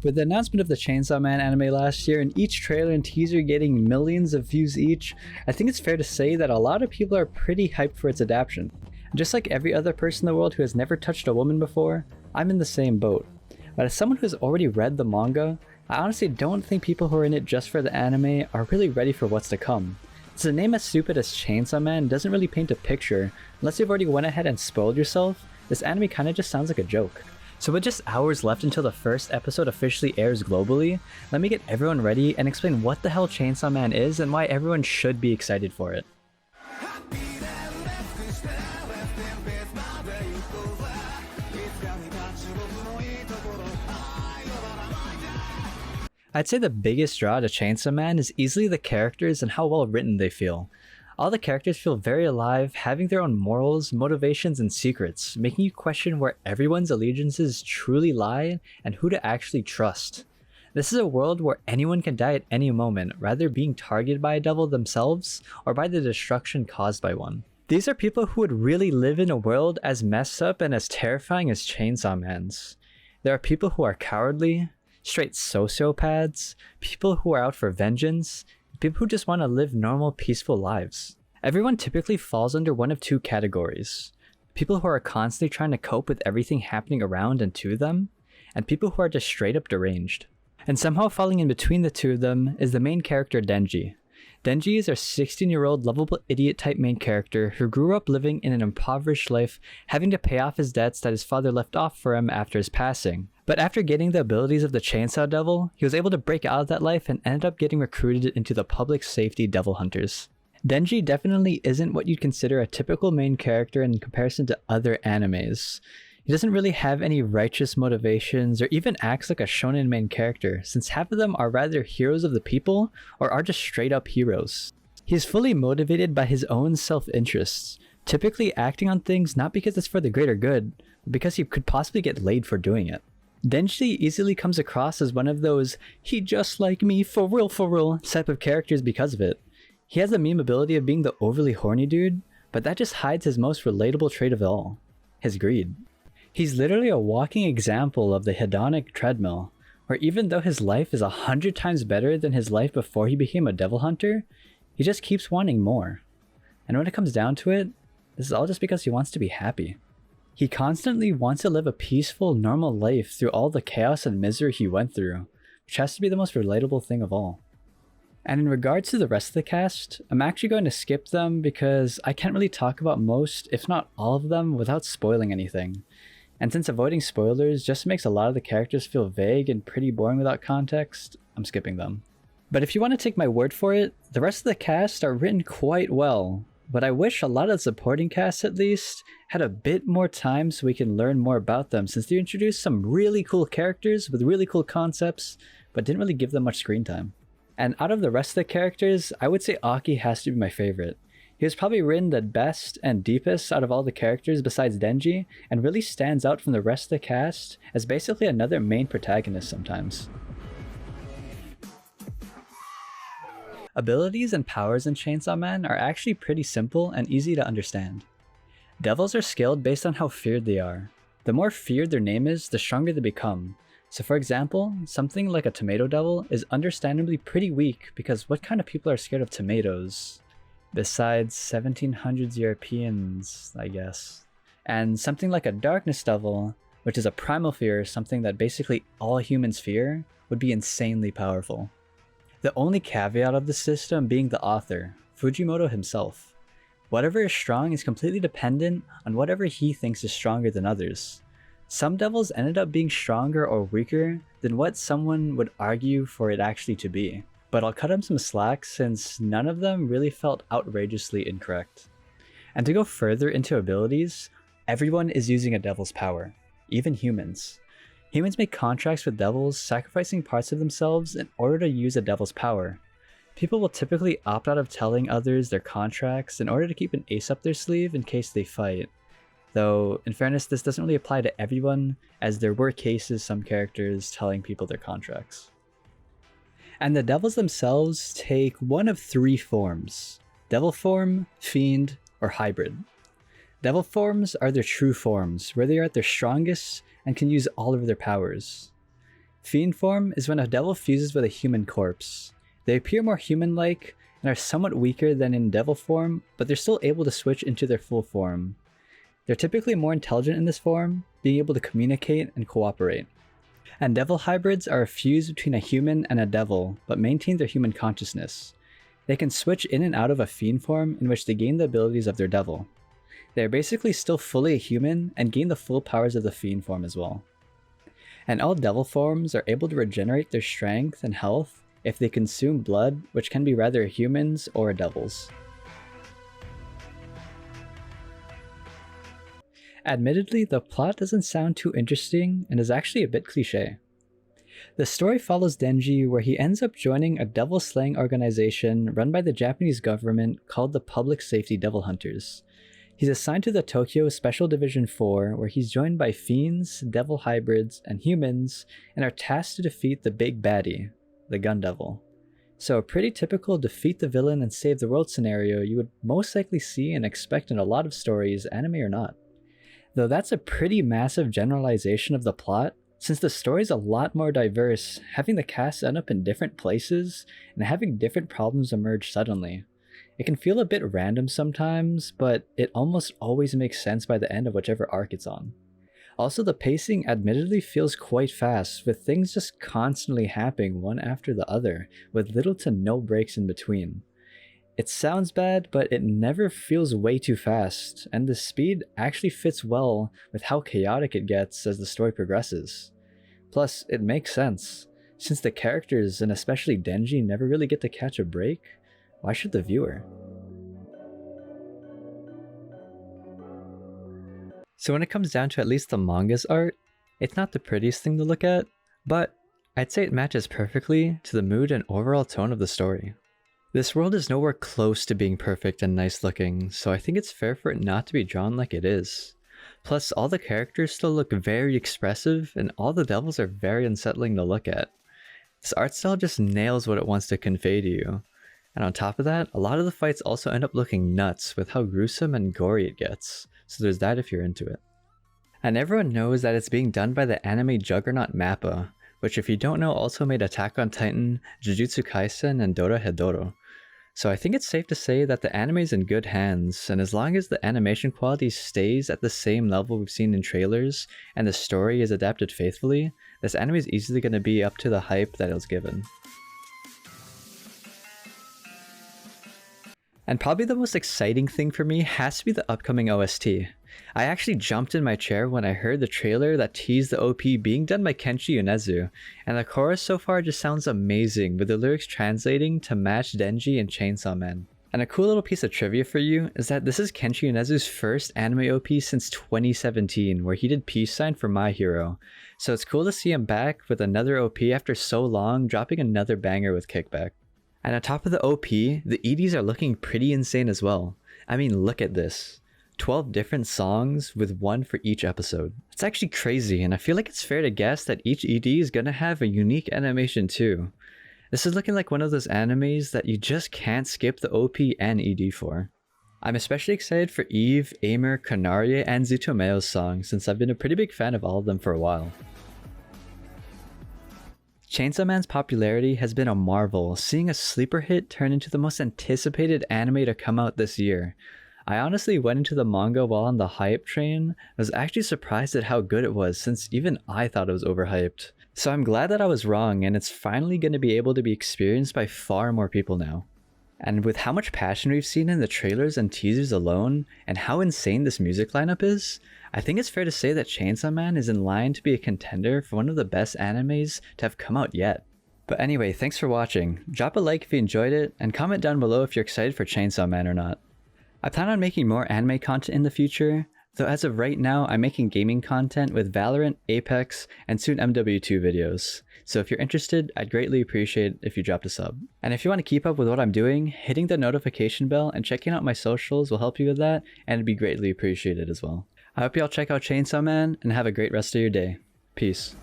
With the announcement of the Chainsaw Man anime last year and each trailer and teaser getting millions of views each, I think it's fair to say that a lot of people are pretty hyped for its adaptation. Just like every other person in the world who has never touched a woman before, I'm in the same boat. But as someone who has already read the manga, I honestly don't think people who are in it just for the anime are really ready for what's to come. Since a name as stupid as Chainsaw Man doesn't really paint a picture, unless you've already went ahead and spoiled yourself, this anime kinda just sounds like a joke. So with just hours left until the first episode officially airs globally, let me get everyone ready and explain what the hell Chainsaw Man is and why everyone should be excited for it. I'd say the biggest draw to Chainsaw Man is easily the characters and how well written they feel. All the characters feel very alive, having their own morals, motivations, and secrets, making you question where everyone's allegiances truly lie and who to actually trust. This is a world where anyone can die at any moment, rather being targeted by a devil themselves or by the destruction caused by one. These are people who would really live in a world as messed up and as terrifying as Chainsaw Man's. There are people who are cowardly, straight sociopaths, people who are out for vengeance, people who just want to live normal, peaceful lives. Everyone typically falls under one of two categories. People who are constantly trying to cope with everything happening around and to them, and people who are just straight up deranged. And somehow falling in between the two of them is the main character Denji. Denji is our 16-year-old lovable idiot type main character who grew up living in an impoverished life, having to pay off his debts that his father left off for him after his passing. But after getting the abilities of the Chainsaw Devil, he was able to break out of that life and ended up getting recruited into the public safety Devil Hunters. Denji definitely isn't what you'd consider a typical main character in comparison to other animes. He doesn't really have any righteous motivations or even acts like a shonen main character, since half of them are rather heroes of the people or are just straight up heroes. He is fully motivated by his own self-interests, typically acting on things not because it's for the greater good, but because he could possibly get laid for doing it. Denji easily comes across as one of those "he just like me for real" type of characters because of it. He has the meme ability of being the overly horny dude, but that just hides his most relatable trait of all, his greed. He's literally a walking example of the hedonic treadmill, where even though his life is 100 times better than his life before he became a devil hunter, he just keeps wanting more. And when it comes down to it, this is all just because he wants to be happy. He constantly wants to live a peaceful, normal life through all the chaos and misery he went through, which has to be the most relatable thing of all. And in regards to the rest of the cast, I'm actually going to skip them because I can't really talk about most, if not all of them, without spoiling anything. And since avoiding spoilers just makes a lot of the characters feel vague and pretty boring without context, I'm skipping them. But if you want to take my word for it, the rest of the cast are written quite well, but I wish a lot of the supporting cast at least had a bit more time so we can learn more about them, since they introduced some really cool characters with really cool concepts, but didn't really give them much screen time. And out of the rest of the characters, I would say Aki has to be my favorite. He was probably written the best and deepest out of all the characters besides Denji, and really stands out from the rest of the cast as basically another main protagonist sometimes. Abilities and powers in Chainsaw Man are actually pretty simple and easy to understand. Devils are scaled based on how feared they are. The more feared their name is, the stronger they become. So for example, something like a tomato devil is understandably pretty weak because what kind of people are scared of tomatoes? Besides 1700s Europeans, I guess. And something like a darkness devil, which is a primal fear, something that basically all humans fear, would be insanely powerful. The only caveat of the system being the author, Fujimoto himself. Whatever is strong is completely dependent on whatever he thinks is stronger than others. Some devils ended up being stronger or weaker than what someone would argue for it actually to be. But I'll cut him some slack since none of them really felt outrageously incorrect. And to go further into abilities, everyone is using a devil's power, even humans. Humans make contracts with devils, sacrificing parts of themselves in order to use a devil's power. People will typically opt out of telling others their contracts in order to keep an ace up their sleeve in case they fight. Though, in fairness, this doesn't really apply to everyone, as there were cases some characters telling people their contracts. And the devils themselves take one of three forms: devil form, fiend, or hybrid. Devil forms are their true forms, where they are at their strongest and can use all of their powers. Fiend form is when a devil fuses with a human corpse. They appear more human-like and are somewhat weaker than in devil form, but they're still able to switch into their full form. They're typically more intelligent in this form, being able to communicate and cooperate. And devil hybrids are a fuse between a human and a devil, but maintain their human consciousness. They can switch in and out of a fiend form in which they gain the abilities of their devil. They are basically still fully a human and gain the full powers of the fiend form as well. And all devil forms are able to regenerate their strength and health if they consume blood, which can be rather a human's or a devil's. Admittedly, the plot doesn't sound too interesting and is actually a bit cliche. The story follows Denji where he ends up joining a devil-slaying organization run by the Japanese government called the Public Safety Devil Hunters. He's assigned to the Tokyo Special Division 4 where he's joined by fiends, devil hybrids, and humans and are tasked to defeat the big baddie, the Gun Devil. So a pretty typical defeat the villain and save the world scenario you would most likely see and expect in a lot of stories, anime or not. Though that's a pretty massive generalization of the plot, since the story is a lot more diverse, having the cast end up in different places and having different problems emerge suddenly. It can feel a bit random sometimes, but it almost always makes sense by the end of whichever arc it's on. Also, the pacing admittedly feels quite fast, with things just constantly happening one after the other, with little to no breaks in between. It sounds bad, but it never feels way too fast, and the speed actually fits well with how chaotic it gets as the story progresses. Plus, it makes sense. Since the characters, and especially Denji, never really get to catch a break, why should the viewer? So when it comes down to at least the manga's art, it's not the prettiest thing to look at, but I'd say it matches perfectly to the mood and overall tone of the story. This world is nowhere close to being perfect and nice looking, so I think it's fair for it not to be drawn like it is. Plus, all the characters still look very expressive, and all the devils are very unsettling to look at. This art style just nails what it wants to convey to you. And on top of that, a lot of the fights also end up looking nuts with how gruesome and gory it gets, so there's that if you're into it. And everyone knows that it's being done by the anime juggernaut MAPPA, which if you don't know also made Attack on Titan, Jujutsu Kaisen, and Dorohedoro. So I think it's safe to say that the anime is in good hands, and as long as the animation quality stays at the same level we've seen in trailers, and the story is adapted faithfully, this anime is easily going to be up to the hype that it was given. And probably the most exciting thing for me has to be the upcoming OST. I actually jumped in my chair when I heard the trailer that teased the OP being done by Kenshi Yonezu, and the chorus so far just sounds amazing with the lyrics translating to match Denji and Chainsaw Man. And a cool little piece of trivia for you is that this is Kenshi Yonezu's first anime OP since 2017 where he did Peace Sign for My Hero, so it's cool to see him back with another OP after so long, dropping another banger with Kickback. And on top of the OP, the EDs are looking pretty insane as well. I mean, look at this. 12 different songs with one for each episode. It's actually crazy, and I feel like it's fair to guess that each ED is gonna have a unique animation too. This is looking like one of those animes that you just can't skip the OP and ED for. I'm especially excited for Eve, Aimer, Kanarie, and Zutomeo's songs since I've been a pretty big fan of all of them for a while. Chainsaw Man's popularity has been a marvel, seeing a sleeper hit turn into the most anticipated anime to come out this year. I honestly went into the manga while on the hype train. I was actually surprised at how good it was since even I thought it was overhyped. So I'm glad that I was wrong and it's finally going to be able to be experienced by far more people now. And with how much passion we've seen in the trailers and teasers alone, and how insane this music lineup is, I think it's fair to say that Chainsaw Man is in line to be a contender for one of the best animes to have come out yet. But anyway, thanks for watching. Drop a like if you enjoyed it, and comment down below if you're excited for Chainsaw Man or not. I plan on making more anime content in the future, though as of right now I'm making gaming content with Valorant, Apex, and soon MW2 videos. So if you're interested, I'd greatly appreciate it if you dropped a sub. And if you want to keep up with what I'm doing, hitting the notification bell and checking out my socials will help you with that, and it'd be greatly appreciated as well. I hope y'all check out Chainsaw Man and have a great rest of your day. Peace.